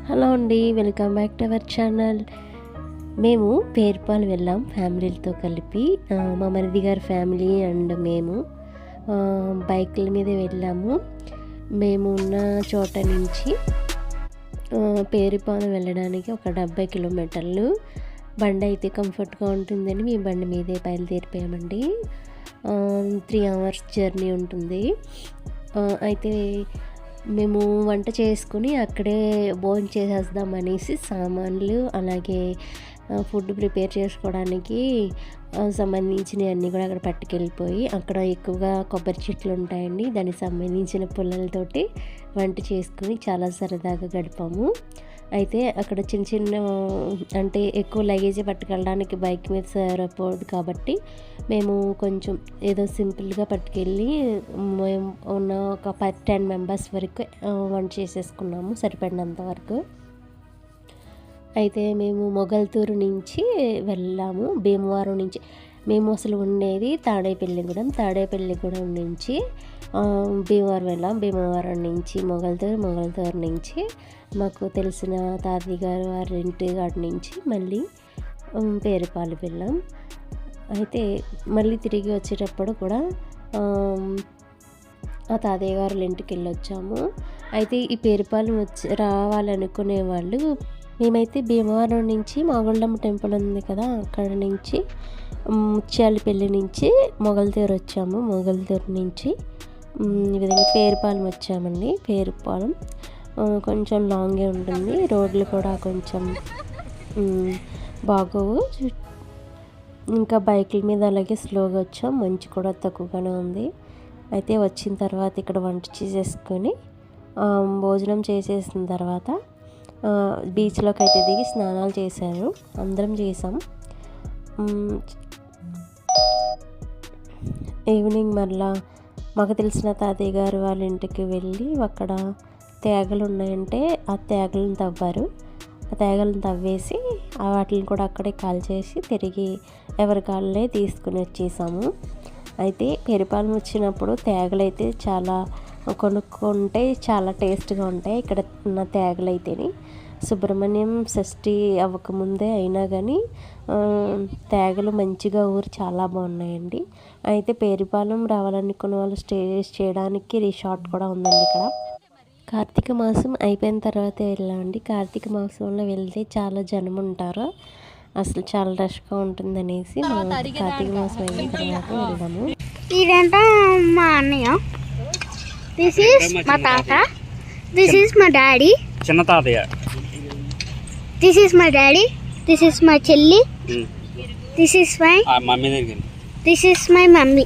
Hello అండి, welcome back to our channel. మేము పేరుపాలు వెళ్ళాం ఫ్యామిలీలతో కలిపి. మా మరిది గారి ఫ్యామిలీ అండ్ మేము బైకుల మీద వెళ్ళాము. మేము ఉన్న చోట నుంచి పేరుపాలు వెళ్ళడానికి ఒక 70 కిలోమీటర్లు. బండి అయితే కంఫర్ట్గా ఉంటుందని మేము బండి మీదే బయలుదేరిపోయామండి. 3 hours జర్నీ ఉంటుంది. అయితే మేము వంట చేసుకుని అక్కడే భోజనం చేసేద్దాం అనేసి సామాన్లు అలాగే ఫుడ్ ప్రిపేర్ చేసుకోవడానికి సంబంధించినవి అన్నీ కూడా అక్కడ పట్టుకెళ్ళిపోయి, అక్కడ ఎక్కువగా కొబ్బరి చెట్లు ఉంటాయండి, దానికి సంబంధించిన పుల్లలతోటి వంట చేసుకుని చాలా సరదాగా గడిపాము. అయితే అక్కడ చిన్న చిన్న అంటే ఎక్కువ లగేజ్ పట్టుకెళ్ళడానికి బైక్ మీద సరిపోదు కాబట్టి మేము కొంచెం ఏదో సింపుల్గా పట్టుకెళ్ళి మేము ఉన్న ఒక 10 మెంబర్స్ వరకు వంట చేసేసుకున్నాము సరిపడినంత వరకు. అయితే మేము మొగల్తూరు నుంచి వెళ్ళాము. భీమవరం నుంచి మేము అసలు ఉండేది తాడేపల్లిగూడెం నుంచి భీమవరం వెళ్ళాం. భీమవరం నుంచి మొగల్తూరు నుంచి మాకు తెలిసిన తాతయ్య గారు వారి ఇంటి కాడి నుంచి మళ్ళీ పేరుపాలు వెళ్ళాం. అయితే మళ్ళీ తిరిగి వచ్చేటప్పుడు కూడా ఆ తాతయ్య గారి ఇంటికి వెళ్ళొచ్చాము. అయితే ఈ పేరుపాలు రావాలనుకునే వాళ్ళు, మేమైతే భీమవరం నుంచి మాగుళ్ళమ్మ టెంపుల్ ఉంది కదా, అక్కడ నుంచి ముత్యాలపల్లి నుంచి మొగల్తూరు వచ్చాము. మొగల్తూరు నుంచి ఈ విధంగా పేరుపాలెం వచ్చామండి. పేరుపాలెం కొంచెం లాంగే ఉంటుంది, రోడ్లు కూడా కొంచెం బాగోవు. ఇంకా బైకుల మీద అలాగే స్లోగా వచ్చాం, మంచు కూడా తక్కువగానే ఉంది. అయితే వచ్చిన తర్వాత ఇక్కడ వంట చేసేసుకొని భోజనం చేసేసిన తర్వాత బీచ్లోకి అయితే దిగి స్నానాలు చేశారు, అందరం చేసాం. ఈవినింగ్ మళ్ళా మాకు తెలిసిన తాతయ్య గారు వాళ్ళ ఇంటికి వెళ్ళి అక్కడ తేగలు ఉన్నాయంటే ఆ తేగలను తవ్వారు. ఆ తేగలను తవ్వేసి వాటిని కూడా అక్కడే కాల్చేసి తిరిగి ఎవరి కాళ్ళే తీసుకుని వచ్చేసాము. అయితే పేరుపాలెం వచ్చినప్పుడు తేగలు అయితే చాలా కొనుక్కుంటే చాలా టేస్ట్గా ఉంటాయి. ఇక్కడ ఉన్న తేగలు అయితేనే సుబ్రహ్మణ్యం షష్ఠి అవ్వకముందే అయినా కానీ తేగలు మంచిగా ఊరి చాలా బాగున్నాయండి. అయితే పేరుపాలెం రావాలనుకున్న వాళ్ళు స్టే చేయడానికి రిసార్ట్ కూడా ఉందండి ఇక్కడ. కార్తీక మాసం అయిపోయిన తర్వాత వెళ్ళామండి. కార్తీక మాసంలో వెళ్తే చాలా జనం ఉంటారు, అసలు చాలా రష్గా ఉంటుంది అనేసి కార్తీక మాసం అయిన తర్వాత వెళ్దాము. ఇదంతా మా అన్నయ్య, దిస్ ఈస్ మా తాత, దిస్ ఈస్ మా డాడీ, చిన్న తాతయ్య, దిస్ ఈస్ మా డాడీ, దిస్ ఈస్ మా చెల్లి, this is my mummy, this is my mummy.